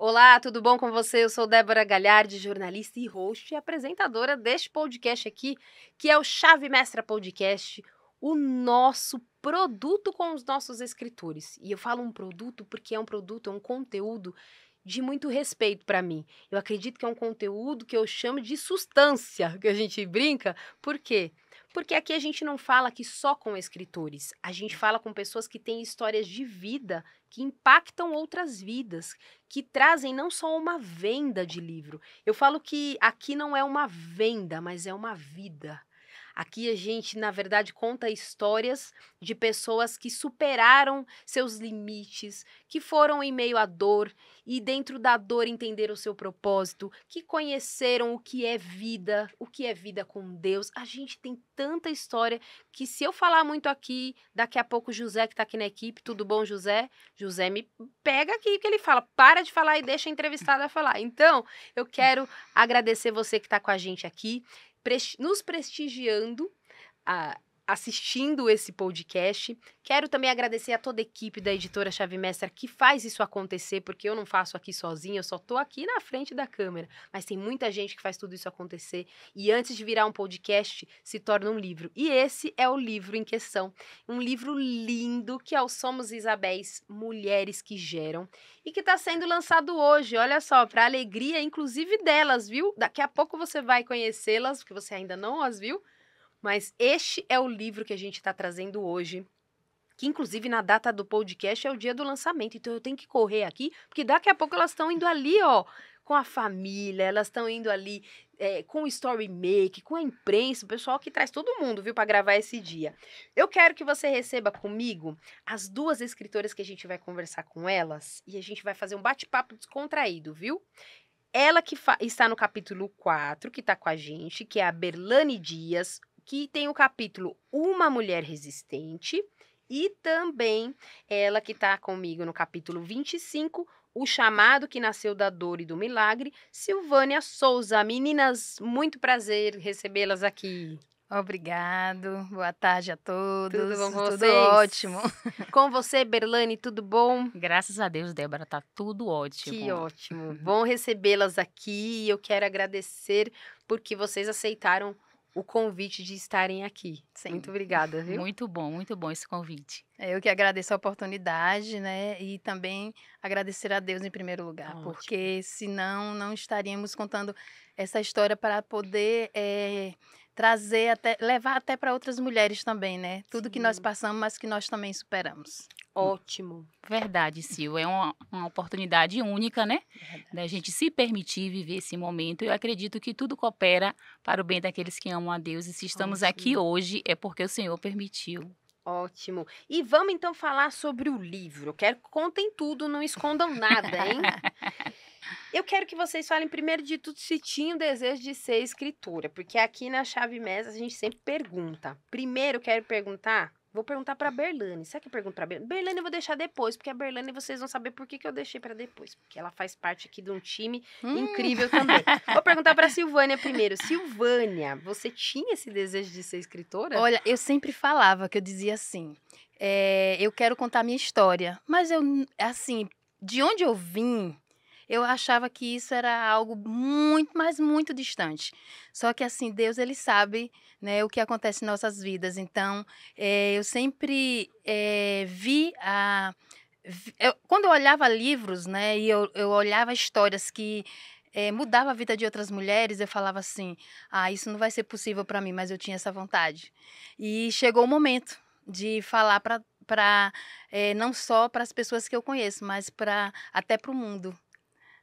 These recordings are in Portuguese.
Olá, tudo bom com você? Eu sou Débora Galhardi, jornalista e host e apresentadora deste podcast aqui, que é o Chave Mestra Podcast, o nosso produto com os nossos escritores. E eu falo um produto porque é um conteúdo de muito respeito para mim. Eu acredito que é um conteúdo que eu chamo de substância, que a gente brinca. Por quê? Porque aqui a gente não fala aqui só com escritores, a gente fala com pessoas que têm histórias de vida, que impactam outras vidas, que trazem não só uma venda de livro. Eu falo que aqui não é uma venda, mas é uma vida. Aqui a gente, na verdade, conta histórias de pessoas que superaram seus limites, que foram em meio à dor e dentro da dor entenderam o seu propósito, que conheceram o que é vida com Deus. A gente tem tanta história que se eu falar muito aqui, daqui a pouco o José que está aqui na equipe, tudo bom, José? José me pega aqui que ele fala, para de falar e deixa a entrevistada falar. Então, eu quero agradecer você que está com a gente aqui, nos prestigiando, assistindo esse podcast. Quero também agradecer a toda a equipe da editora Chave Mestra que faz isso acontecer, porque eu não faço aqui sozinha, eu só estou aqui na frente da câmera, mas tem muita gente que faz tudo isso acontecer e antes de virar um podcast, se torna um livro. E esse é o livro em questão, um livro lindo que é o Somos Isabéis, Mulheres que Geram, e que está sendo lançado hoje, olha só, para alegria inclusive delas, viu? Daqui a pouco você vai conhecê-las, porque você ainda não as viu, mas este é o livro que a gente está trazendo hoje, que inclusive na data do podcast é o dia do lançamento, então eu tenho que correr aqui, porque daqui a pouco elas estão indo ali, ó, com a família, elas estão indo ali com o Story Make, com a imprensa, o pessoal que traz todo mundo, viu, para gravar esse dia. Eu quero que você receba comigo as duas escritoras que a gente vai conversar com elas, e a gente vai fazer um bate-papo descontraído, viu? Ela que está no capítulo 4, que está com a gente, que é a Berlane Dias, que tem o capítulo Uma Mulher Resistente, e também ela que está comigo no capítulo 25, O Chamado que Nasceu da Dor e do Milagre, Silvânia Souza. Meninas, muito prazer recebê-las aqui. Obrigado, boa tarde a todos. Tudo bom com Tudo vocês? ótimo. Com você, Berlane, tudo bom? Graças a Deus, Débora, tá tudo ótimo. Que ótimo. Bom recebê-las aqui e eu quero agradecer porque vocês aceitaram o convite de estarem aqui. Sim. Muito obrigada, viu? Muito bom esse convite. Eu que agradeço a oportunidade, né? E também agradecer a Deus em primeiro lugar, Ótimo. porque senão não estaríamos contando essa história para poder trazer levar até para outras mulheres também, né? Tudo que nós Sim. passamos, mas que nós também superamos. Ótimo. Verdade, Sil, é uma oportunidade única, né? Da gente se permitir viver esse momento. Eu acredito que tudo coopera para o bem daqueles que amam a Deus. E se estamos Ótimo. aqui hoje, é porque o Senhor permitiu. Ótimo. E vamos então falar sobre o livro. Eu quero que contem tudo, não escondam nada, hein? Eu quero que vocês falem primeiro de tudo se tinham o desejo de ser escritora, porque aqui na Chave Mestra a gente sempre pergunta. Primeiro eu quero perguntar, vou perguntar para Berlane. Será que eu pergunto para Berlane? Berlane eu vou deixar depois, porque a Berlane vocês vão saber por que eu deixei para depois, porque ela faz parte aqui de um time incrível também. Vou perguntar para Silvânia primeiro. Silvânia, você tinha esse desejo de ser escritora? Olha, eu sempre falava que eu dizia assim, eu quero contar minha história, mas eu, assim, de onde eu vim, eu achava que isso era algo muito, mas muito distante. Só que, assim, Deus, Ele sabe, né, o que acontece em nossas vidas. Então, eu sempre quando eu olhava livros, né, e eu olhava histórias que mudava a vida de outras mulheres, eu falava assim, isso não vai ser possível para mim, mas eu tinha essa vontade. E chegou o momento de falar não só para as pessoas que eu conheço, mas até para o mundo.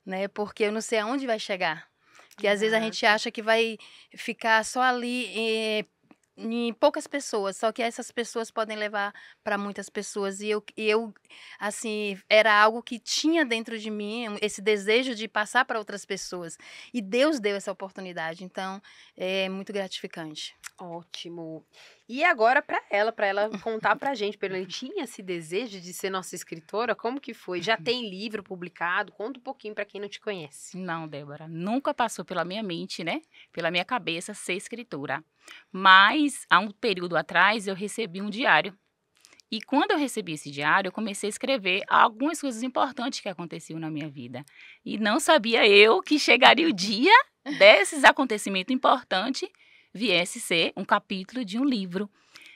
Né? Porque eu não sei aonde vai chegar. Porque às vezes a gente acha que vai ficar só ali em poucas pessoas, só que essas pessoas podem levar para muitas pessoas. E eu, assim, era algo que tinha dentro de mim, esse desejo de passar para outras pessoas. E Deus deu essa oportunidade, então é muito gratificante. Ótimo. E agora para ela contar pra gente, Berlane, tinha esse desejo de ser nossa escritora? Como que foi? Já tem livro publicado? Conta um pouquinho para quem não te conhece. Não, Débora, nunca passou pela minha mente, né? Pela minha cabeça ser escritora. Mas, há um período atrás, eu recebi um diário. E quando eu recebi esse diário, eu comecei a escrever algumas coisas importantes que aconteciam na minha vida. E não sabia eu que chegaria o dia desses acontecimentos importantes viesse ser um capítulo de um livro.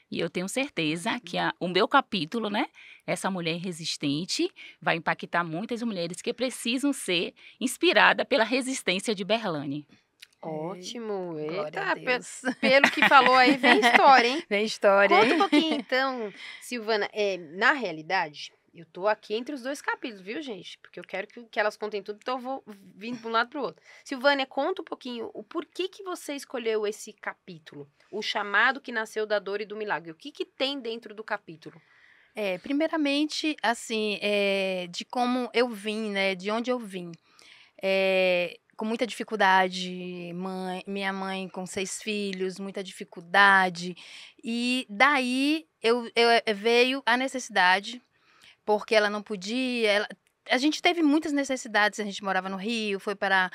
E eu tenho certeza que o meu capítulo, né, essa mulher resistente, vai impactar muitas mulheres que precisam ser inspiradas pela resistência de Berlane. Ótimo. Glória Eita, a Deus. pelo que falou aí, vem história, hein? Vem história, Conta um hein? pouquinho, então, Silvana. Na realidade, eu tô aqui entre os dois capítulos, viu, gente? Porque eu quero que elas contem tudo, então eu vou vindo de um lado pro outro. Silvânia, conta um pouquinho o porquê que você escolheu esse capítulo. O chamado que nasceu da dor e do milagre. O que tem dentro do capítulo? Primeiramente, assim, de como eu vim, né? De onde eu vim. Com muita dificuldade, minha mãe com 6 filhos, muita dificuldade. E daí veio a necessidade, porque ela não podia. A gente teve muitas necessidades, a gente morava no Rio, foi para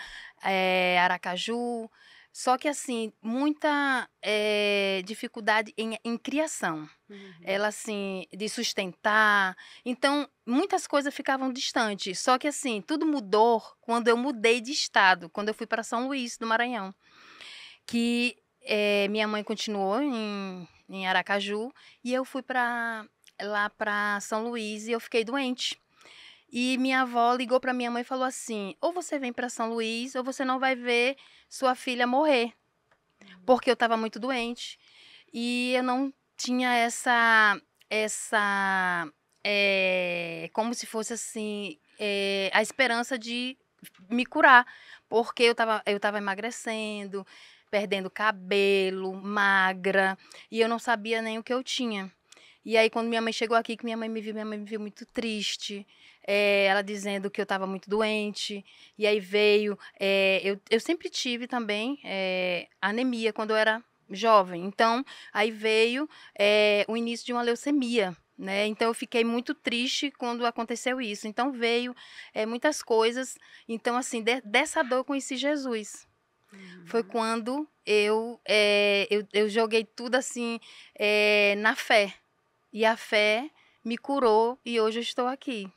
Aracaju. Só que, assim, muita dificuldade em criação. Ela, assim, de sustentar. Então, muitas coisas ficavam distantes. Só que, assim, tudo mudou quando eu mudei de estado, quando eu fui para São Luís, do Maranhão. Que minha mãe continuou em Aracaju e eu fui lá para São Luís e eu fiquei doente. E minha avó ligou para minha mãe e falou assim: ou você vem para São Luís ou você não vai ver sua filha morrer. Porque eu estava muito doente e eu não tinha como se fosse assim, a esperança de me curar. Porque eu tava emagrecendo, perdendo cabelo, magra, e eu não sabia nem o que eu tinha. E aí, quando minha mãe chegou aqui, que minha mãe me viu muito triste, ela dizendo que eu estava muito doente. E aí veio, eu sempre tive também anemia quando eu era jovem. Então, aí veio o início de uma leucemia, né? Então, eu fiquei muito triste quando aconteceu isso. Então, veio muitas coisas. Então, assim, dessa dor eu conheci Jesus. Foi quando eu joguei tudo assim na fé. E a fé me curou e hoje eu estou aqui.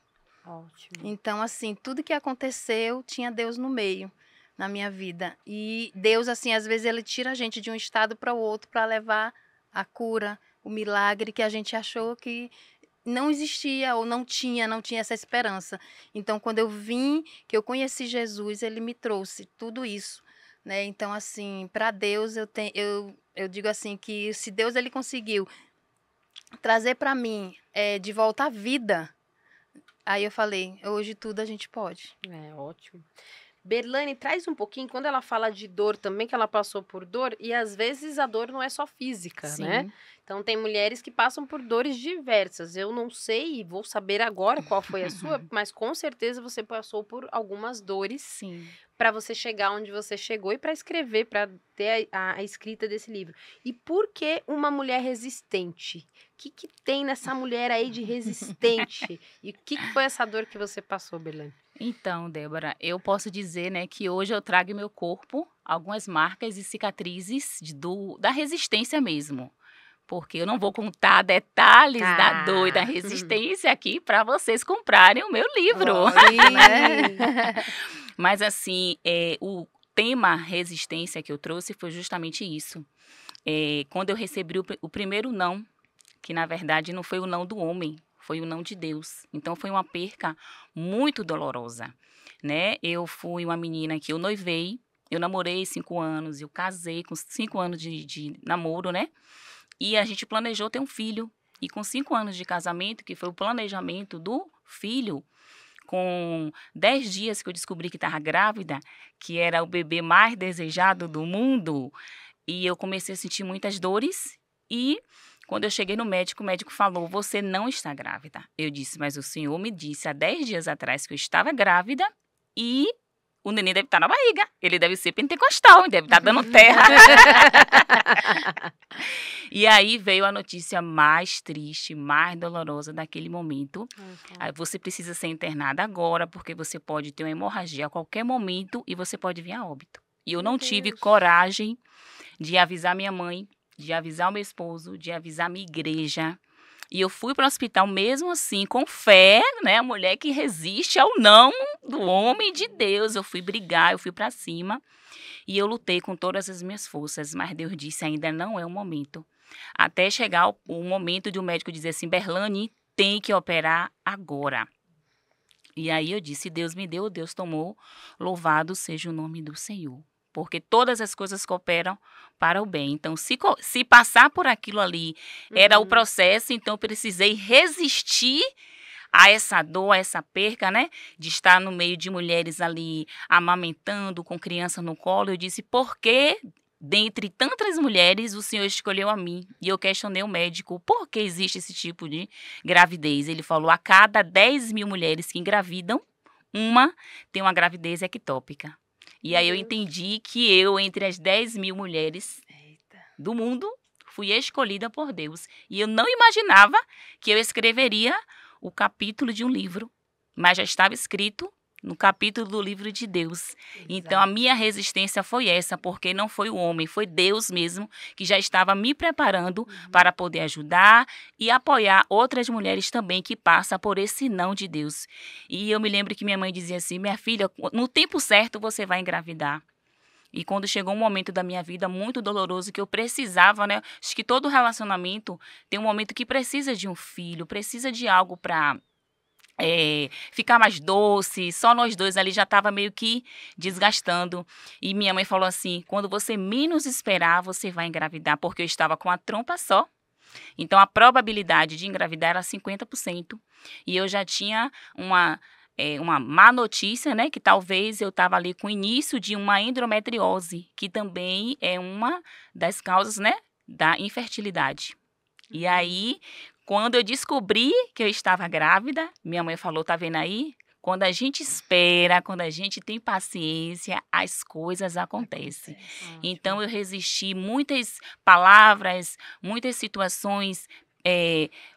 Ótimo. Então, assim, tudo que aconteceu tinha Deus no meio na minha vida. E Deus, assim, às vezes ele tira a gente de um estado para o outro para levar a cura, o milagre que a gente achou que não existia ou não tinha essa esperança. Então, quando eu vim, que eu conheci Jesus, ele me trouxe tudo isso, né? Então, assim, para Deus eu digo assim que se Deus ele conseguiu trazer para mim de volta à vida, aí eu falei, hoje tudo a gente pode. Ótimo. Berlane, traz um pouquinho, quando ela fala de dor também, que ela passou por dor, e às vezes a dor não é só física, Sim. né? Então tem mulheres que passam por dores diversas. Eu não sei, e vou saber agora qual foi a sua, mas com certeza você passou por algumas dores. Sim. Para você chegar onde você chegou e para escrever, para ter a escrita desse livro. E por que uma mulher resistente? O que tem nessa mulher aí de resistente? E o que foi essa dor que você passou, Berlane? Então, Débora, eu posso dizer, né, que hoje eu trago em meu corpo algumas marcas e cicatrizes da resistência mesmo. Porque eu não vou contar detalhes da dor e da resistência aqui para vocês comprarem o meu livro. Mas assim, o tema resistência que eu trouxe foi justamente isso. Quando eu recebi o primeiro não, que na verdade não foi o não do homem, foi o não de Deus. Então foi uma perca muito dolorosa, né? Eu fui uma menina que eu noivei, eu namorei 5 anos, eu casei com 5 anos de namoro, né? E a gente planejou ter um filho. E com 5 anos de casamento, que foi o planejamento do filho, com 10 dias que eu descobri que estava grávida, que era o bebê mais desejado do mundo, e eu comecei a sentir muitas dores. E quando eu cheguei no médico, o médico falou, você não está grávida. Eu disse, mas o senhor me disse há 10 dias atrás que eu estava grávida e o neném deve estar na barriga. Ele deve ser pentecostal, deve estar dando terra. E aí veio a notícia mais triste, mais dolorosa daquele momento. Aí você precisa ser internada agora, porque você pode ter uma hemorragia a qualquer momento e você pode vir a óbito. E eu não tive coragem de avisar minha mãe, de avisar o meu esposo, de avisar minha igreja. E eu fui para o hospital mesmo assim, com fé, né? A mulher que resiste ao não do homem de Deus. Eu fui brigar, eu fui para cima. E eu lutei com todas as minhas forças, mas Deus disse, ainda não é o momento. Até chegar o momento de o médico dizer assim, Berlane, tem que operar agora. E aí eu disse, Deus me deu, Deus tomou, louvado seja o nome do Senhor. Porque todas as coisas cooperam para o bem. Então, se passar por aquilo ali era o processo, então eu precisei resistir a essa dor, a essa perca, né? De estar no meio de mulheres ali amamentando, com criança no colo. Eu disse, por que, dentre tantas mulheres, o Senhor escolheu a mim? E eu questionei o médico, por que existe esse tipo de gravidez? Ele falou, a cada 10 mil mulheres que engravidam, uma tem uma gravidez ectópica. E aí eu entendi que eu, entre as 10 mil mulheres do mundo, fui escolhida por Deus. E eu não imaginava que eu escreveria o capítulo de um livro, mas já estava escrito no capítulo do livro de Deus. Exato. Então, a minha resistência foi essa, porque não foi o homem, foi Deus mesmo que já estava me preparando para poder ajudar e apoiar outras mulheres também que passam por esse não de Deus. E eu me lembro que minha mãe dizia assim, minha filha, no tempo certo você vai engravidar. E quando chegou um momento da minha vida muito doloroso que eu precisava, né? Acho que todo relacionamento tem um momento que precisa de um filho, precisa de algo para ficar mais doce. Só nós dois ali já estava meio que desgastando. E minha mãe falou assim, quando você menos esperar, você vai engravidar. Porque eu estava com a trompa só. Então, a probabilidade de engravidar era 50%. E eu já tinha uma má notícia, né, que talvez eu estava ali com o início de uma endometriose, que também é uma das causas, né, da infertilidade. E aí, quando eu descobri que eu estava grávida, minha mãe falou, tá vendo aí? Quando a gente espera, quando a gente tem paciência, as coisas acontecem. Então, eu resisti muitas palavras, muitas situações.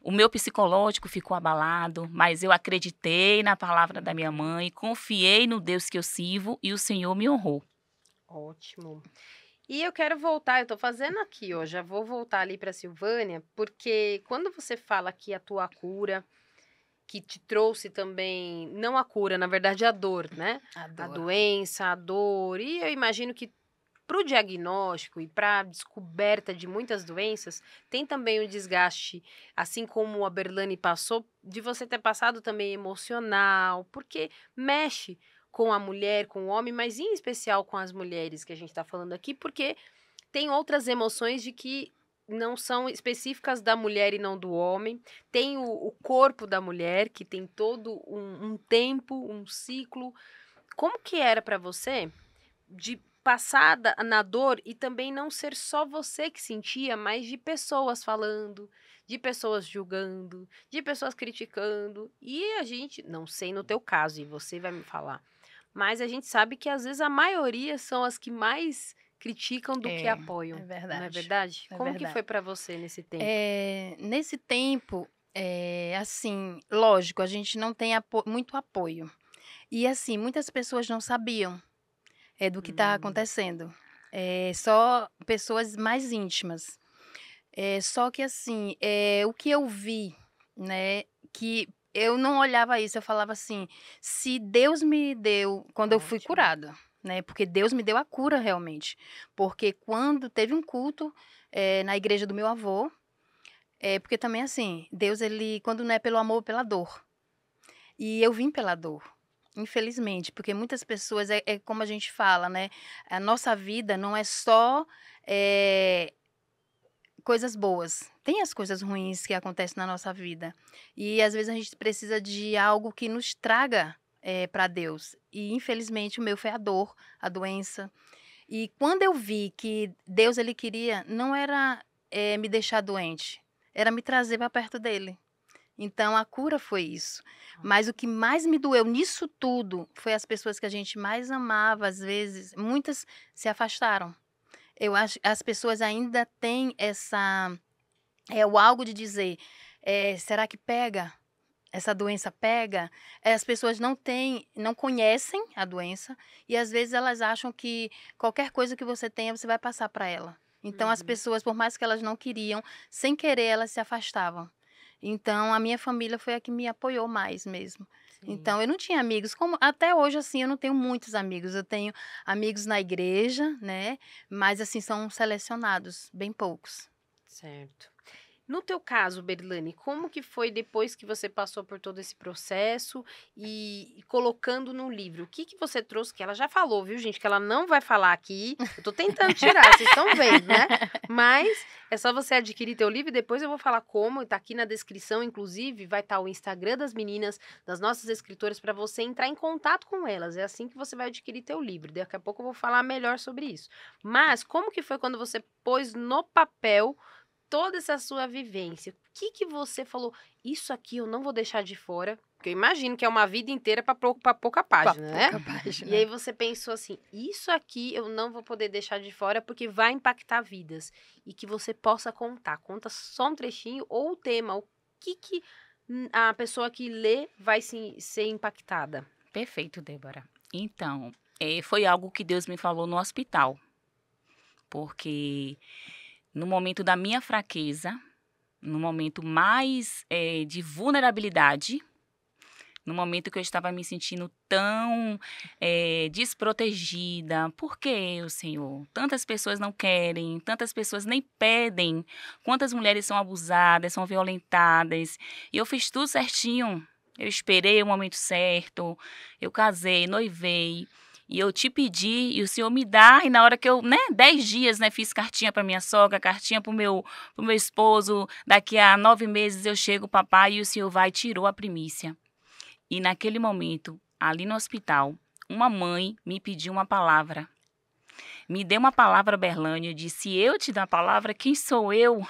O meu psicológico ficou abalado, mas eu acreditei na palavra da minha mãe, confiei no Deus que eu sirvo e o Senhor me honrou. Ótimo. E eu quero voltar, eu tô fazendo aqui, ó, já vou voltar ali para Silvânia, porque quando você fala que a tua cura, que te trouxe também, não a cura, na verdade a dor, né? A doença, a dor, e eu imagino que para o diagnóstico e para a descoberta de muitas doenças, tem também o desgaste, assim como a Berlane passou, de você ter passado também emocional, porque mexe com a mulher, com o homem, mas em especial com as mulheres que a gente está falando aqui, porque tem outras emoções de que não são específicas da mulher e não do homem. Tem o corpo da mulher, que tem todo um tempo, um ciclo. Como que era para você de passada na dor e também não ser só você que sentia, mas de pessoas falando, de pessoas julgando, de pessoas criticando. E a gente, não sei no teu caso, e você vai me falar, mas a gente sabe que às vezes a maioria são as que mais criticam do que apoiam. É verdade. Não é verdade? É Como verdade. que foi para você nesse tempo? Nesse tempo, assim, lógico, a gente não tem muito apoio. E assim, muitas pessoas não sabiam do que está acontecendo. Só pessoas mais íntimas. Só que assim, o que eu vi, né, que eu não olhava isso, eu falava assim, se Deus me deu, quando eu fui Ótimo. curada, né, porque Deus me deu a cura realmente. Porque quando teve um culto na igreja do meu avô, porque também assim, Deus, ele, quando não é pelo amor, pela dor. E eu vim pela dor. Infelizmente, porque muitas pessoas, é como a gente fala, né? A nossa vida não é só coisas boas. Tem as coisas ruins que acontecem na nossa vida. E às vezes a gente precisa de algo que nos traga para Deus. E infelizmente o meu foi a dor, a doença. E quando eu vi que Deus, ele queria, não era me deixar doente, era me trazer para perto dele. Então, a cura foi isso. Mas o que mais me doeu nisso tudo foi as pessoas que a gente mais amava, às vezes, muitas se afastaram. Eu acho que as pessoas ainda têm o algo de dizer, será que pega? Essa doença pega? As pessoas não conhecem a doença e às vezes elas acham que qualquer coisa que você tenha, você vai passar para ela. Então, as pessoas, por mais que elas não queriam, sem querer, elas se afastavam. Então, a minha família foi a que me apoiou mais mesmo. Sim. Então, eu não tinha amigos, como até hoje, assim, eu não tenho muitos amigos. Eu tenho amigos na igreja, né? Mas, assim, são selecionados, bem poucos. Certo. No teu caso, Berlane, como que foi depois que você passou por todo esse processo e colocando no livro? O que que você trouxe? Que ela já falou, viu, gente? Que ela não vai falar aqui. Eu tô tentando tirar, vocês estão vendo, né? Mas é só você adquirir teu livro e depois eu vou falar como. Tá aqui na descrição, inclusive, vai estar o Instagram das meninas, das nossas escritoras, para você entrar em contato com elas. É assim que você vai adquirir teu livro. Daqui a pouco eu vou falar melhor sobre isso. Mas como que foi quando você pôs no papel toda essa sua vivência? O que que você falou? Isso aqui eu não vou deixar de fora. Porque eu imagino que é uma vida inteira para pouca página, né? E aí você pensou assim, isso aqui eu não vou poder deixar de fora porque vai impactar vidas. E que você possa contar. Conta só um trechinho ou o tema. O que a pessoa que lê vai ser impactada. Perfeito, Débora. Então, foi algo que Deus me falou no hospital. Porque no momento da minha fraqueza, no momento mais de vulnerabilidade, no momento que eu estava me sentindo tão desprotegida. Por que, Senhor? Tantas pessoas não querem, tantas pessoas nem pedem. Quantas mulheres são abusadas, são violentadas. E eu fiz tudo certinho. Eu esperei o momento certo, eu casei, noivei. E eu te pedi, e o Senhor me dá, e na hora que eu, 10 dias, fiz cartinha para minha sogra, cartinha pro meu esposo, daqui a 9 meses eu chego, papai, e o Senhor vai e tirou a primícia. E naquele momento, ali no hospital, uma mãe me pediu uma palavra. Me deu uma palavra, Berlane, eu disse, se eu te dar a palavra, quem sou eu?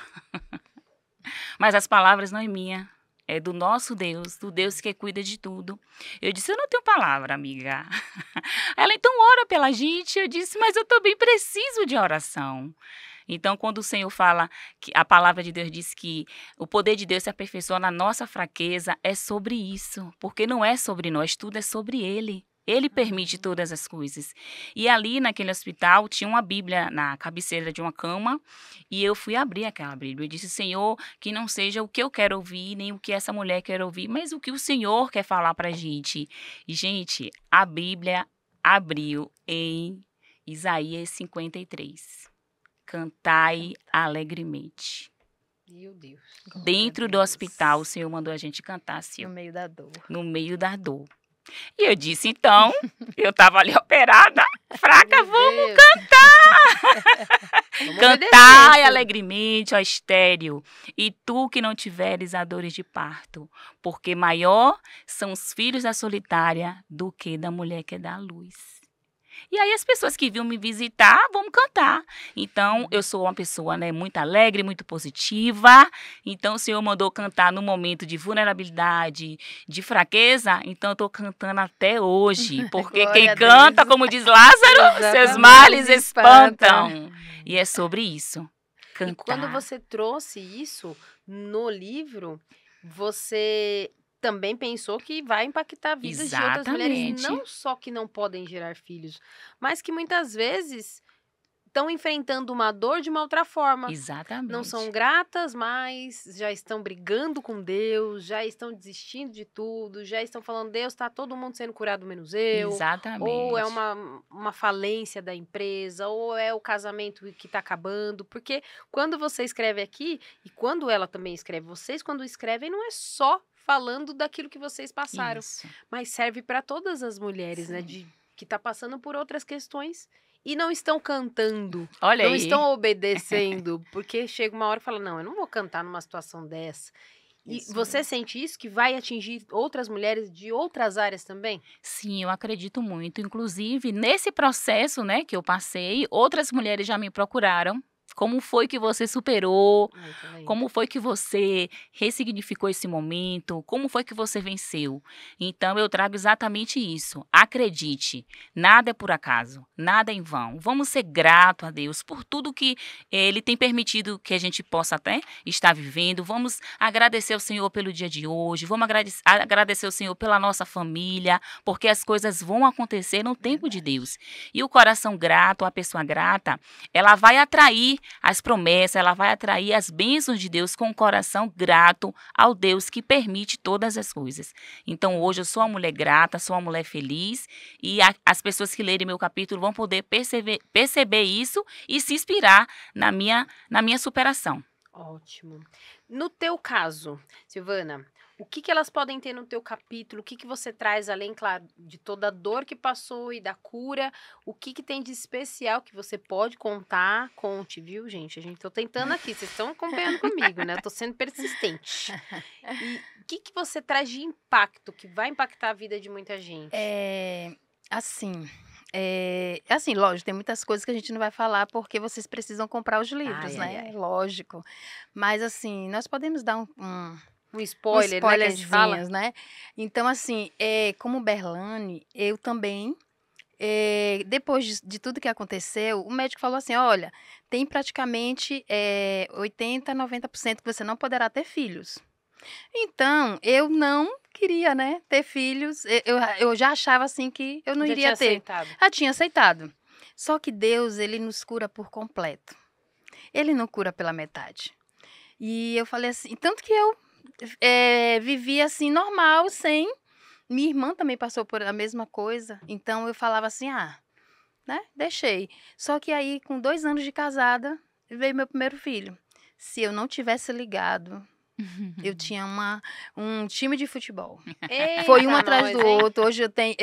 Mas as palavras não é minha. É do nosso Deus, do Deus que cuida de tudo. Eu disse, eu não tenho palavra, amiga. Ela, então ora pela gente. Eu disse, mas eu também preciso de oração. Então, quando o Senhor fala, que a palavra de Deus diz que o poder de Deus se aperfeiçoa na nossa fraqueza, é sobre isso. Porque não é sobre nós, tudo é sobre Ele. Ele permite todas as coisas. E ali naquele hospital tinha uma Bíblia na cabeceira de uma cama e eu fui abrir aquela Bíblia. Eu disse, Senhor, que não seja o que eu quero ouvir, nem o que essa mulher quer ouvir, mas o que o Senhor quer falar pra gente. E, gente, a Bíblia abriu em Isaías 53. Cantai alegremente. Meu Deus. Dentro do hospital, o Senhor mandou a gente cantar assim. No meio da dor. No meio da dor. E eu disse, então, eu estava ali operada, fraca, vamos cantar. Cantai alegremente, ó estéril, e tu que não tiveres a dores de parto, porque maior são os filhos da solitária do que da mulher que dá a luz. E aí as pessoas que vinham me visitar, vamos cantar. Então, eu sou uma pessoa, muito alegre, muito positiva. Então, o Senhor mandou cantar no momento de vulnerabilidade, de fraqueza. Então, eu estou cantando até hoje. Porque quem canta, como diz Lázaro, seus males espantam. E é sobre isso. Cantar. E quando você trouxe isso no livro, você também pensou que vai impactar a vida de outras mulheres, não só que não podem gerar filhos, mas que muitas vezes estão enfrentando uma dor de uma outra forma. Exatamente. Não são gratas, mas já estão brigando com Deus, já estão desistindo de tudo, já estão falando, Deus, está todo mundo sendo curado menos eu. Exatamente. Ou é uma falência da empresa, ou é o casamento que está acabando. Porque quando você escreve aqui, e quando ela também escreve, vocês quando escrevem, não é só falando daquilo que vocês passaram, mas serve para todas as mulheres, que tá passando por outras questões e não estão cantando, não estão obedecendo, porque chega uma hora e fala, não, eu não vou cantar numa situação dessa. E você sente isso, que vai atingir outras mulheres de outras áreas também? Sim, eu acredito muito. Inclusive, nesse processo, que eu passei, outras mulheres já me procuraram. Como foi que você superou? Como foi que você ressignificou esse momento? Como foi que você venceu? Então, eu trago exatamente isso. Acredite, nada é por acaso, nada é em vão. Vamos ser grato a Deus por tudo que Ele tem permitido que a gente possa até estar vivendo. Vamos agradecer ao Senhor pelo dia de hoje. Vamos agradecer ao Senhor pela nossa família, porque as coisas vão acontecer no tempo de Deus. E o coração grato, a pessoa grata, ela vai atrair as promessas, ela vai atrair as bênçãos de Deus com um coração grato ao Deus que permite todas as coisas. Então, hoje eu sou uma mulher grata, sou uma mulher feliz e as pessoas que lerem meu capítulo vão poder perceber isso e se inspirar na minha superação. Ótimo. No teu caso, Silvana, o que elas podem ter no teu capítulo? O que você traz, além, claro, de toda a dor que passou e da cura? O que tem de especial que você pode contar? Conte, viu, gente? Tô tentando aqui, vocês estão acompanhando comigo, né? Eu tô sendo persistente. E o que você traz de impacto, que vai impactar a vida de muita gente? Assim, lógico, tem muitas coisas que a gente não vai falar porque vocês precisam comprar os livros, né? Lógico. Mas, assim, nós podemos dar um spoiler, né, que a gente fala. Né? Então, assim, como Berlane, eu também, depois de tudo que aconteceu, o médico falou assim, olha, tem praticamente 80%, 90% que você não poderá ter filhos. Então, eu não queria, né, ter filhos. Eu já achava, assim, que eu não iria ter. Aceitado. Já tinha aceitado. Só que Deus, ele nos cura por completo. Ele não cura pela metade. E eu falei assim, tanto que eu vivia assim, normal, sem... Minha irmã também passou por a mesma coisa. Então, eu falava assim, né, deixei. Só que aí, com 2 anos de casada, veio meu primeiro filho. Se eu não tivesse ligado... Eu tinha um time de futebol. Eita, foi um atrás do outro. Hoje eu tenho...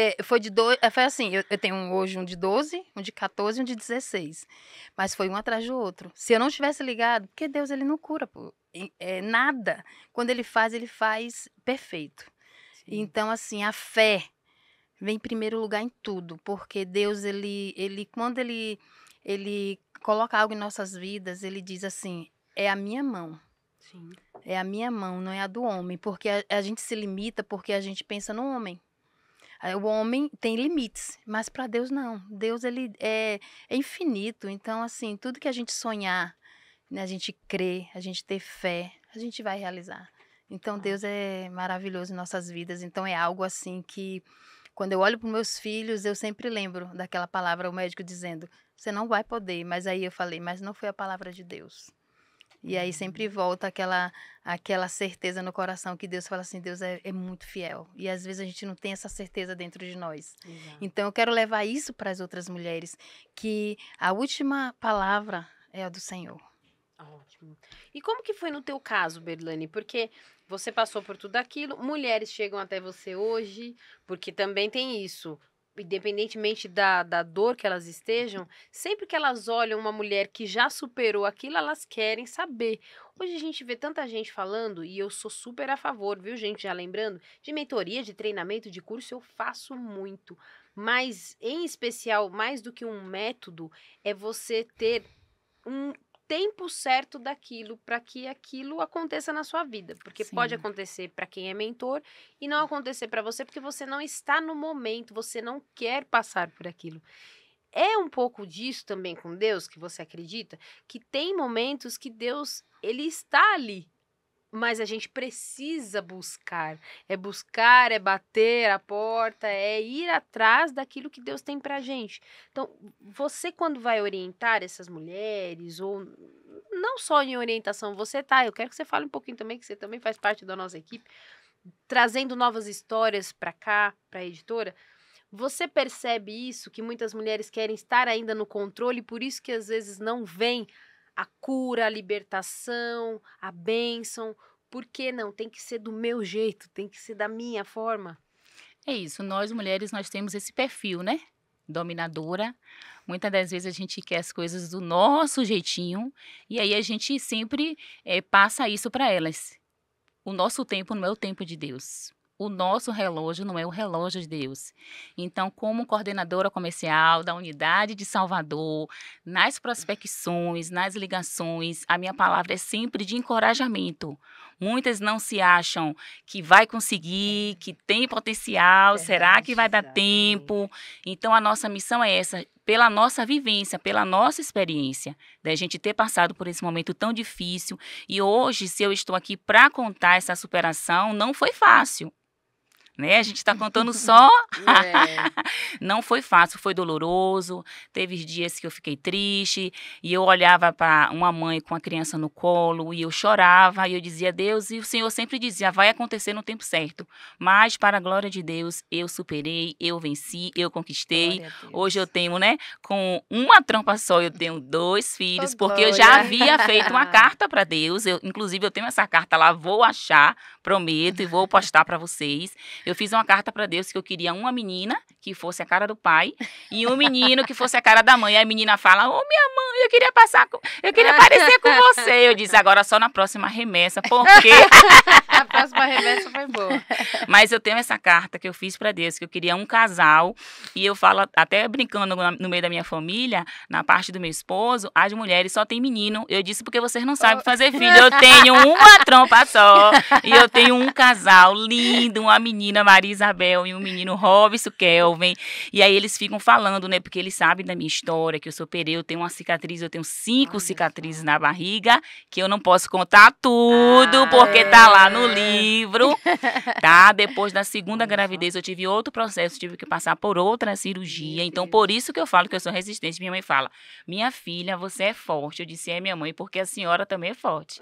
foi assim, eu tenho hoje um de 12, um de 14 e um de 16. Mas foi um atrás do outro. Se eu não tivesse ligado... Porque Deus, ele não cura nada. Quando ele faz perfeito. Sim. Então, assim, a fé vem em primeiro lugar em tudo. Porque Deus, quando ele coloca algo em nossas vidas, ele diz assim, é a minha mão. Sim. É a minha mão, não é a do homem, porque a gente se limita porque a gente pensa no homem. O homem tem limites, mas para Deus não. Deus, ele é infinito, então assim, tudo que a gente sonhar, né, a gente crer, a gente ter fé, a gente vai realizar. Então Deus é maravilhoso em nossas vidas, então é algo assim que quando eu olho para os meus filhos, eu sempre lembro daquela palavra, o médico dizendo, você não vai poder, mas aí eu falei, mas não foi a palavra de Deus. E aí sempre volta aquela certeza no coração que Deus fala assim, Deus é muito fiel. E às vezes a gente não tem essa certeza dentro de nós. Exato. Então eu quero levar isso para as outras mulheres, que a última palavra é a do Senhor. Ótimo. E como que foi no teu caso, Berlane? Porque você passou por tudo aquilo, mulheres chegam até você hoje, porque também tem isso. Independentemente da dor que elas estejam, sempre que elas olham uma mulher que já superou aquilo, elas querem saber. Hoje a gente vê tanta gente falando, e eu sou super a favor, viu, gente? Já lembrando, de mentoria, de treinamento, de curso, eu faço muito. Mas, em especial, mais do que um método, é você ter um tempo certo daquilo para que aquilo aconteça na sua vida, porque Sim. pode acontecer para quem é mentor e não acontecer para você porque você não está no momento, você não quer passar por aquilo. É um pouco disso também com Deus, que você acredita, que tem momentos que Deus, ele está ali, mas a gente precisa buscar, é bater a porta, é ir atrás daquilo que Deus tem pra gente. Então, você quando vai orientar essas mulheres, ou não só em orientação, eu quero que você fale um pouquinho também, que você também faz parte da nossa equipe, trazendo novas histórias pra cá, pra editora, você percebe isso, que muitas mulheres querem estar ainda no controle, por isso que às vezes não vem a cura, a libertação, a bênção. Por que não? Tem que ser do meu jeito, tem que ser da minha forma. É isso, nós mulheres, nós temos esse perfil, né? Dominadora. Muitas das vezes a gente quer as coisas do nosso jeitinho e aí a gente sempre passa isso para elas. O nosso tempo não é o tempo de Deus. O nosso relógio não é o relógio de Deus. Então, como coordenadora comercial da unidade de Salvador, nas prospecções, nas ligações, a minha palavra é sempre de encorajamento. Muitas não se acham que vai conseguir, que tem potencial, será que vai dar tempo? Então, a nossa missão é essa, pela nossa vivência, pela nossa experiência, da gente ter passado por esse momento tão difícil. E hoje, se eu estou aqui para contar essa superação, não foi fácil. né? A gente está contando só. É. Não foi fácil, foi doloroso. Teve dias que eu fiquei triste e eu olhava para uma mãe com a criança no colo e eu chorava e eu dizia, Deus, e o Senhor sempre dizia, vai acontecer no tempo certo. Mas, para a glória de Deus, eu superei, eu venci, eu conquistei. Glória a Deus. Hoje eu tenho, né, com uma trompa só, eu tenho 2 filhos, Oh, porque eu glória. já havia feito uma carta para Deus. Inclusive, eu tenho essa carta lá, vou achar, prometo, e vou postar para vocês. Eu fiz uma carta para Deus que eu queria uma menina que fosse a cara do pai e um menino que fosse a cara da mãe. Aí a menina fala, ô minha mãe, eu queria parecer com você. Eu disse, agora só na próxima remessa, porque... A próxima remessa foi boa. Mas eu tenho essa carta que eu fiz para Deus, que eu queria um casal, e eu falo, até brincando no meio da minha família, na parte do meu esposo, as mulheres só tem menino. Eu disse, porque vocês não sabem fazer filho. Eu tenho uma trompa só, e eu tenho um casal lindo, uma menina, Maria Isabel, e um menino, Robson Kelvin. E aí eles ficam falando, né, porque eles sabem da minha história, que eu superei, eu tenho uma cicatriz, eu tenho 5 cicatrizes na barriga, que eu não posso contar tudo, porque tá lá no livro, tá? Depois da segunda gravidez eu tive outro processo, tive que passar por outra cirurgia, então por isso que eu falo que eu sou resistente. Minha mãe fala, minha filha, você é forte. Eu disse, é minha mãe, porque a senhora também é forte.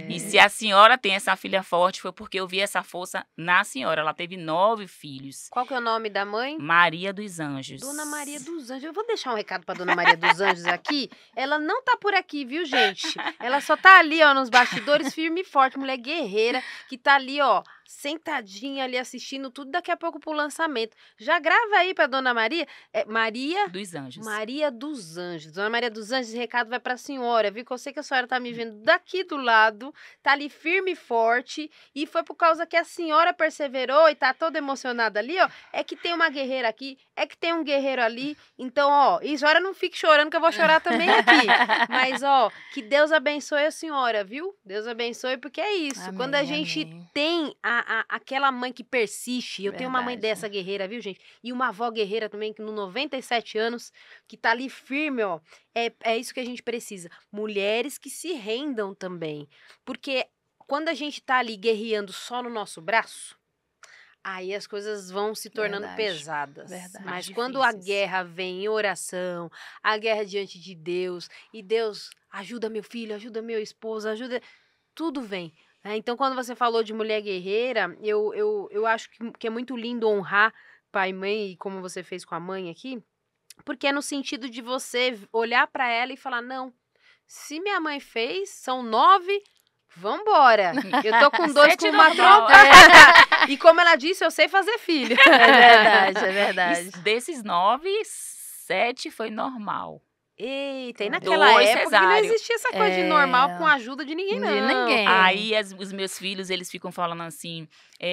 E se a senhora tem essa filha forte, foi porque eu vi essa força na senhora. Ela teve 9 filhos. Qual que é o nome da mãe? Maria dos Anjos. Dona Maria dos Anjos. Eu vou deixar um recado pra Dona Maria dos Anjos aqui. Ela não tá por aqui, viu, gente? Ela só tá ali, ó, nos bastidores, firme e forte, mulher guerreira, que tá ali, ó, sentadinha ali assistindo tudo, daqui a pouco pro lançamento. Já grava aí pra Dona Maria. É Maria Dos Anjos. Maria dos Anjos. Dona Maria dos Anjos, esse recado vai pra senhora, viu? Que eu sei que a senhora tá me vendo daqui do lado, tá ali firme e forte, e foi por causa que a senhora perseverou e tá toda emocionada ali, ó, é que tem uma guerreira aqui, é que tem um guerreiro ali, então, ó, e a senhora não fique chorando que eu vou chorar também aqui, mas, ó, que Deus abençoe a senhora, viu? Deus abençoe, porque é isso, Amém, quando a gente amém. tem aquela mãe que persiste, eu tenho uma mãe Verdade. dessa guerreira, viu, gente? E uma avó guerreira também, que no 97 anos, que tá ali firme, ó. É isso que a gente precisa. Mulheres que se rendam também. Porque quando a gente tá ali guerreando só no nosso braço, aí as coisas vão se tornando Verdade, pesadas. verdade. Mas Mais quando a difíceis. guerra vem em oração, a guerra diante de Deus, e Deus ajuda meu filho, ajuda meu esposo, ajuda... Tudo vem. Então, quando você falou de mulher guerreira, eu acho que é muito lindo honrar pai e mãe, como você fez com a mãe aqui, porque é no sentido de você olhar para ela e falar, não, se minha mãe fez, são 9, vambora. Eu tô com 2 com 7 uma normal. trompa. E como ela disse, eu sei fazer filho. É verdade, é verdade. Desses 9, 7 foi normal. Eita, e 2 naquela época que não cesáreos. existia essa coisa de normal com a ajuda de ninguém, De não. ninguém. Aí os meus filhos, eles ficam falando assim,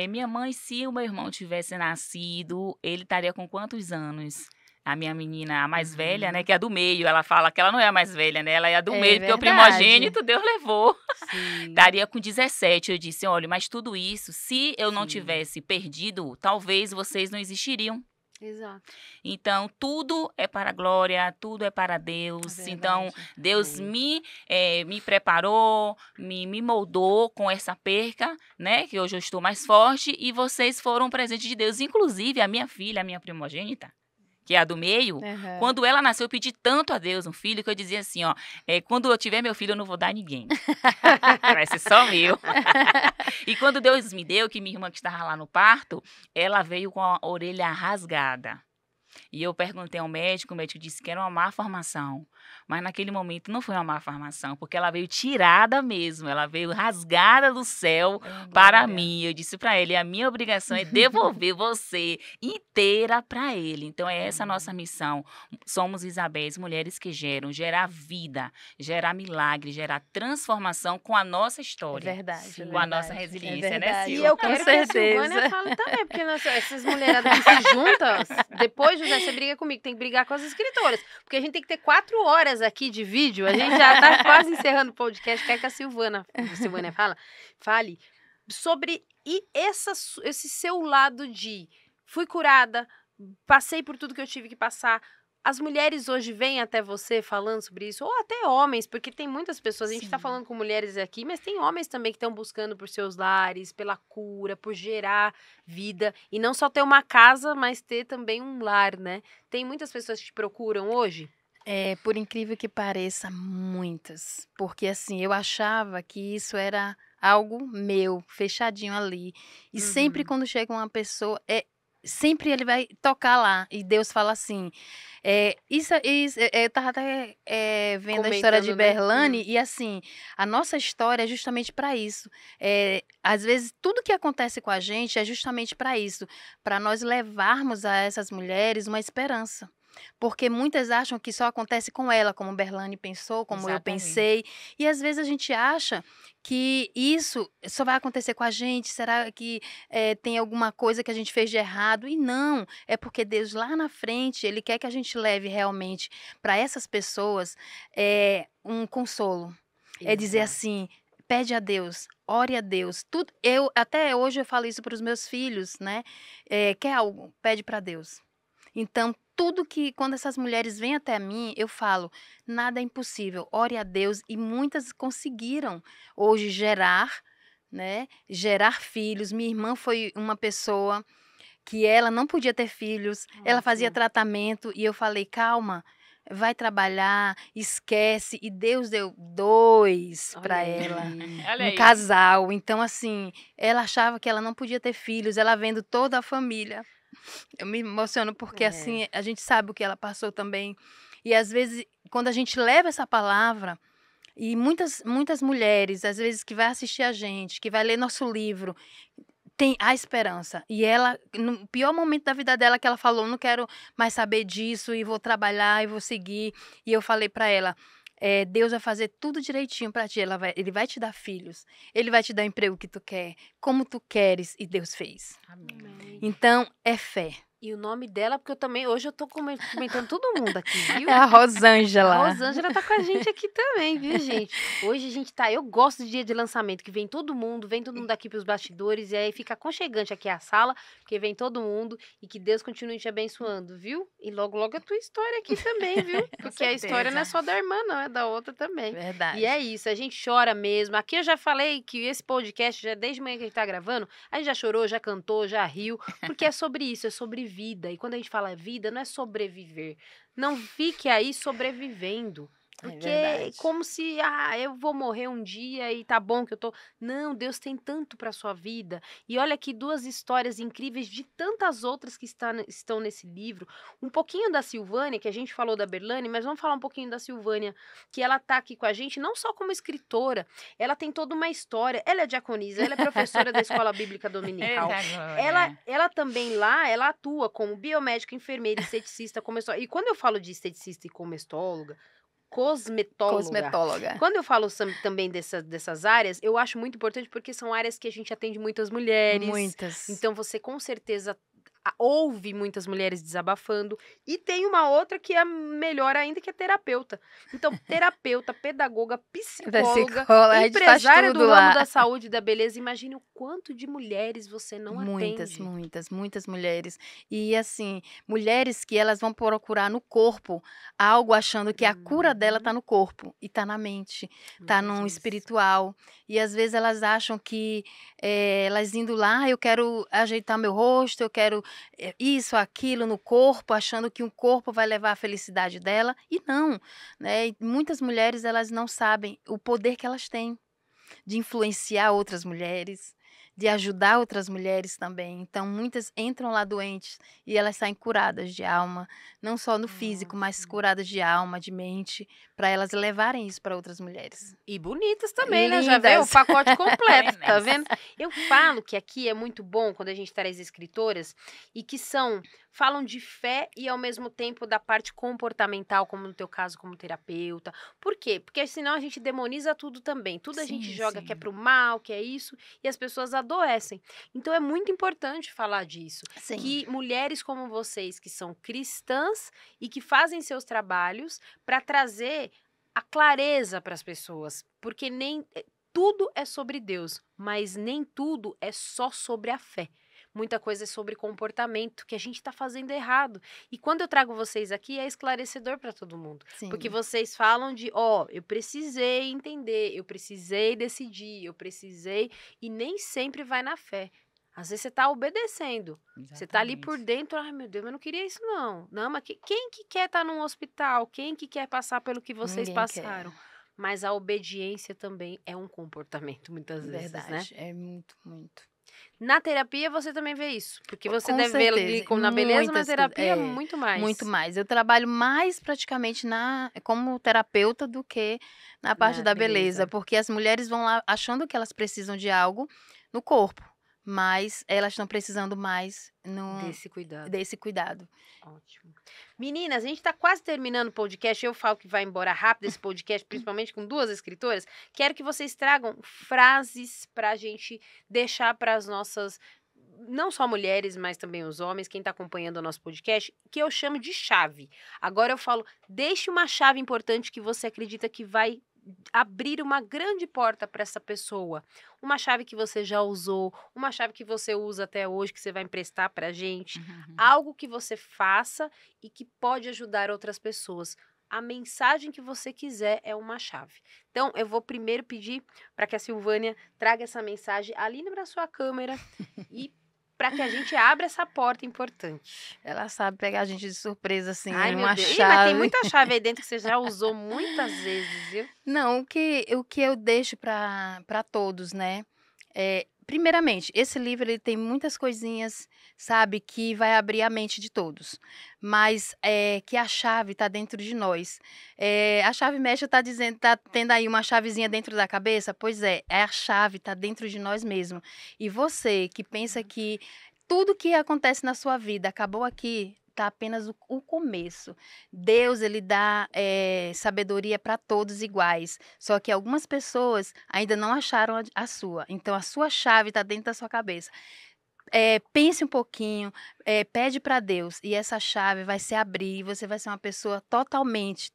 minha mãe, se o meu irmão tivesse nascido, ele estaria com quantos anos? A minha menina, a mais velha, né, que é a do meio, ela fala que ela não é a mais velha, né, ela é a do É meio, porque o verdade. primogênito Deus levou. Sim. Estaria com 17, eu disse, olha, mas tudo isso, se eu não Sim. tivesse perdido, talvez vocês não existiriam. Exato. Então, tudo é para a glória, tudo é para Deus. É Então, verdade. Deus Amém. me preparou, me moldou com essa perca, né? Que hoje eu estou mais forte e vocês foram um presente de Deus. Inclusive, a minha filha, a minha primogênita, que é a do meio, Uhum. quando ela nasceu, eu pedi tanto a Deus um filho que eu dizia assim, ó, quando eu tiver meu filho, eu não vou dar a ninguém. Vai ser só meu. E quando Deus me deu, que minha irmã que estava lá no parto, ela veio com a orelha rasgada. E eu perguntei ao médico, o médico disse que era uma má formação. Mas naquele momento não foi uma má formação, porque ela veio tirada mesmo, ela veio rasgada do céu para Glória. mim. Eu disse para ele, a minha obrigação é devolver você inteira para ele. Então é essa a nossa missão. Somos Isabéis, mulheres que gerar vida, gerar milagre, gerar transformação com a nossa É história. verdade, é Com a nossa verdade. resiliência, né, verdade. E Sil? eu Com quero que a certeza. Silvânia fale também, porque essas mulheradas que se juntam, depois, José, você briga comigo, tem que brigar com as escritoras, porque a gente tem que ter 4 horas aqui de vídeo, a gente já tá quase encerrando o podcast, quer que a Silvânia fale sobre esse seu lado de fui curada, passei por tudo que eu tive que passar, As mulheres hoje vêm até você falando sobre isso, ou até homens, porque tem muitas pessoas, a gente está Sim. falando com mulheres aqui, mas tem homens também que estão buscando por seus lares, pela cura, por gerar vida, e não só ter uma casa, mas ter também um lar, né? Tem muitas pessoas que te procuram hoje? Por incrível que pareça, muitas. Porque assim, eu achava que isso era algo meu, fechadinho ali. E sempre Uhum. quando chega uma pessoa, sempre ele vai tocar lá. E Deus fala assim. Eu estava até vendo a história de Comentando, né? Berlane, e assim, a nossa história é justamente para isso. Às vezes, tudo que acontece com a gente é justamente para isso, para nós levarmos a essas mulheres uma esperança. Porque muitas acham que só acontece com ela, como Berlane pensou, como eu Exatamente. pensei. E às vezes a gente acha que isso só vai acontecer com a gente. Será que tem alguma coisa que a gente fez de errado? E não, é porque Deus lá na frente, Ele quer que a gente leve realmente para essas pessoas um consolo. É dizer Exato. assim, pede a Deus, ore a Deus. Tudo, até hoje eu falo isso para os meus filhos, né? Quer algo? Pede para Deus. Então, tudo que, quando essas mulheres vêm até mim, eu falo, nada é impossível, ore a Deus, e muitas conseguiram hoje gerar, né, gerar filhos. Minha irmã foi uma pessoa que ela não podia ter filhos, ela fazia Ótimo. tratamento, e eu falei, calma, vai trabalhar, esquece, e Deus deu 2 Olha para aí. ela, Olha um aí. casal. Então, assim, ela achava que ela não podia ter filhos, ela vendo toda a família. Eu me emociono porque, É. assim, a gente sabe o que ela passou também. E às vezes, quando a gente leva essa palavra, e muitas mulheres, às vezes, que vai assistir a gente, que vai ler nosso livro, tem a esperança. E ela, no pior momento da vida dela, que ela falou, não quero mais saber disso, e vou trabalhar, e vou seguir. E eu falei para ela, Deus vai fazer tudo direitinho para ti. Ele vai te dar filhos. Ele vai te dar o emprego que tu quer, como tu queres, e Deus fez. Amém. Amém. Então, é fé. E o nome dela, porque eu também, hoje eu tô comentando todo mundo aqui, viu? É a A Rosângela. Rosângela tá com a gente aqui também, viu, gente? Hoje a gente tá. Eu gosto de dia de lançamento, que vem todo mundo aqui pros bastidores, e aí fica aconchegante aqui a sala, porque vem todo mundo, e que Deus continue te abençoando, viu? E logo, logo a tua história aqui também, viu? Porque a história não é só da irmã, não, é da outra também. Verdade. E é isso, a gente chora mesmo. Aqui eu já falei que esse podcast, já desde manhã que a gente tá gravando, a gente já chorou, já cantou, já riu, porque é sobre isso, é sobre vida. E quando a gente fala vida, não é sobreviver. Não fique aí sobrevivendo. Porque verdade. como se, eu vou morrer um dia e tá bom que eu tô. Não, Deus tem tanto pra sua vida. E olha aqui 2 histórias incríveis de tantas outras que estão nesse livro. Um pouquinho da Silvânia, que a gente falou da Berlane, mas vamos falar um pouquinho da Silvânia, que ela tá aqui com a gente, não só como escritora, ela tem toda uma história. Ela é diaconisa, ela é professora da Escola Bíblica Dominical. Eita glória. Ela também lá, ela atua como biomédica, enfermeira, esteticista, como e quando eu falo de esteticista e como estóloga, cosmetóloga. Quando eu falo também dessas áreas, eu acho muito importante porque são áreas que a gente atende muitas mulheres. Muitas. Então você com certeza ouve muitas mulheres desabafando. E tem uma outra que é melhor ainda, que é terapeuta. Então, terapeuta, pedagoga, psicóloga, a gente faz empresária do tudo ramo lá. da saúde e da beleza. Imagine o quanto de mulheres você não Muitas, atende. muitas mulheres. E assim, mulheres que elas vão procurar no corpo algo achando que a cura dela tá no corpo e tá na mente, tá Muitas no vezes. espiritual. E às vezes elas acham que elas indo lá, eu quero ajeitar meu rosto, eu quero isso, aquilo no corpo, achando que um corpo vai levar a felicidade dela. E não, né? E muitas mulheres, elas não sabem o poder que elas têm de influenciar outras mulheres, de ajudar outras mulheres também. Então, muitas entram lá doentes e elas saem curadas de alma, não só no físico, mas curadas de alma, de mente, para elas levarem isso para outras mulheres. E bonitas também, né? Já vê o Lindas. pacote completo, tá Plenas. vendo? Eu falo que aqui é muito bom quando a gente traz escritoras e que falam de fé e ao mesmo tempo da parte comportamental, como no teu caso, como terapeuta. Por quê? Porque senão a gente demoniza tudo também. Tudo a gente Sim, joga sim. que é pro mal, que é isso, e as pessoas adoecem. Então é muito importante falar disso. Sim. Que mulheres como vocês, que são cristãs e que fazem seus trabalhos para trazer a clareza para as pessoas, porque nem tudo é sobre Deus, mas nem tudo é só sobre a fé. muita coisa é sobre comportamento, que a gente tá fazendo errado. E quando eu trago vocês aqui, é esclarecedor para todo mundo. Sim. Porque vocês falam de, ó, eu precisei entender, eu precisei decidir, eu precisei, e nem sempre vai na fé. Às vezes você tá obedecendo. Você tá ali por Exatamente. dentro, ai meu Deus, eu não queria isso não. Não, mas quem que quer estar num hospital? Quem que quer passar pelo que vocês Ninguém quer. passaram? Mas a obediência também é um comportamento, muitas vezes, né? Verdade. É muito, muito. Na terapia você também vê isso, porque você Com deve ver ali certeza. como na beleza, mas na Muitas terapia muito mais. muito mais. Eu trabalho mais praticamente como terapeuta do que na parte Na da beleza. beleza, porque as mulheres vão lá achando que elas precisam de algo no corpo, mas elas estão precisando mais Desse cuidado. desse cuidado. Ótimo. Meninas, a gente tá quase terminando o podcast. Eu falo que vai embora rápido esse podcast, principalmente com 2 escritoras. Quero que vocês tragam frases pra gente deixar para as nossas, não só mulheres, mas também os homens, quem tá acompanhando o nosso podcast, que eu chamo de chave. Agora eu falo, deixe uma chave importante que você acredita que vai abrir uma grande porta para essa pessoa. Uma chave que você já usou, uma chave que você usa até hoje, que você vai emprestar pra gente. Algo que você faça e que pode ajudar outras pessoas. A mensagem que você quiser é uma chave. Então, eu vou primeiro pedir para que a Silvânia traga essa mensagem ali para sua câmera e para que a gente abra essa porta importante. Ela sabe pegar a gente de surpresa, assim, Ai, meu uma Deus. Ih, chave. mas tem muita chave aí dentro que você já usou muitas vezes, viu? Não, o que eu deixo para todos, né? Primeiramente, esse livro ele tem muitas coisinhas, sabe, que vai abrir a mente de todos. Mas que a chave está dentro de nós. A chave mestra está dizendo, tá tendo aí uma chavezinha dentro da cabeça? Pois a chave está dentro de nós mesmos. E você que pensa que tudo que acontece na sua vida acabou aqui, está apenas o começo. Deus, ele dá sabedoria para todos iguais. Só que algumas pessoas ainda não acharam a sua. Então, a sua chave está dentro da sua cabeça. Pense um pouquinho, pede para Deus e essa chave vai se abrir e você vai ser uma pessoa totalmente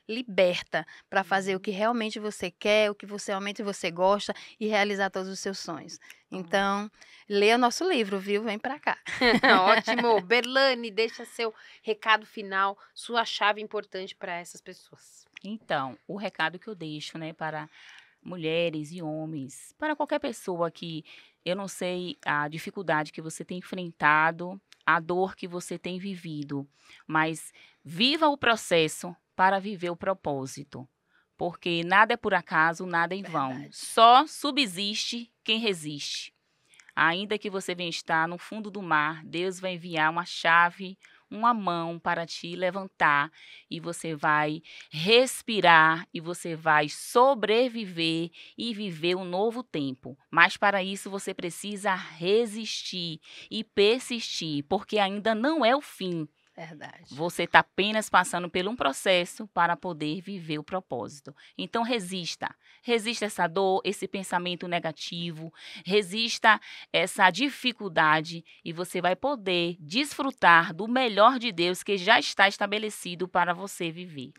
liberta para fazer o que realmente você quer, o que realmente você gosta e realizar todos os seus sonhos. Então, leia o nosso livro, viu? Vem para cá. Ótimo. Berlane, deixa seu recado final, sua chave importante para essas pessoas. Então, o recado que eu deixo, né, para mulheres e homens, para qualquer pessoa que eu não sei a dificuldade que você tem enfrentado, a dor que você tem vivido, mas viva o processo para viver o propósito, porque nada é por acaso, nada é em vão. Verdade. Só subsiste quem resiste. Ainda que você venha estar no fundo do mar, Deus vai enviar uma chave, uma mão para te levantar e você vai respirar e você vai sobreviver e viver um novo tempo. Mas para isso você precisa resistir e persistir, porque ainda não é o fim. Verdade. Você está apenas passando por um processo para poder viver o propósito. Então, resista. Resista essa dor, esse pensamento negativo. Resista essa dificuldade e você vai poder desfrutar do melhor de Deus que já está estabelecido para você viver.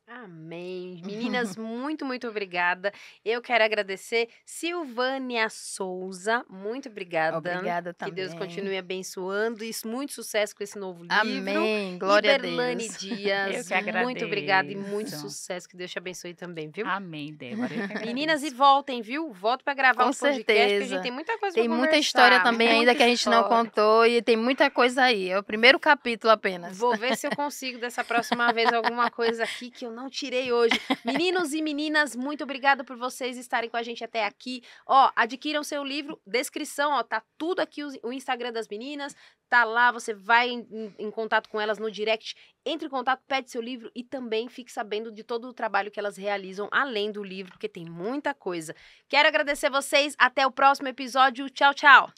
Amém. Meninas, muito, muito obrigada. Eu quero agradecer Silvânia Souza. Muito obrigada. Obrigada Que também. Deus continue abençoando e muito sucesso com esse novo livro. Amém. Glória e a Berlane Deus. Dias, Eu que muito obrigada e muito agradeço. sucesso. Que Deus te abençoe também, viu? Amém, Débora. Eu que agradeço. Meninas, e voltem, viu? Volta para gravar Com um podcast, porque a certeza. gente tem muita coisa Tem pra muita conversar, história também muita ainda que a gente não história. contou e tem muita coisa aí. É o primeiro capítulo apenas. Vou ver se eu consigo dessa próxima vez alguma coisa aqui que eu não tirei hoje. Meninos e meninas, muito obrigada por vocês estarem com a gente até aqui. Ó, adquiram seu livro, descrição, ó, tá tudo aqui o Instagram das meninas, tá lá, você vai em contato com elas no direct, entre em contato, pede seu livro e também fique sabendo de todo o trabalho que elas realizam além do livro, porque tem muita coisa. Quero agradecer vocês, até o próximo episódio. Tchau, tchau.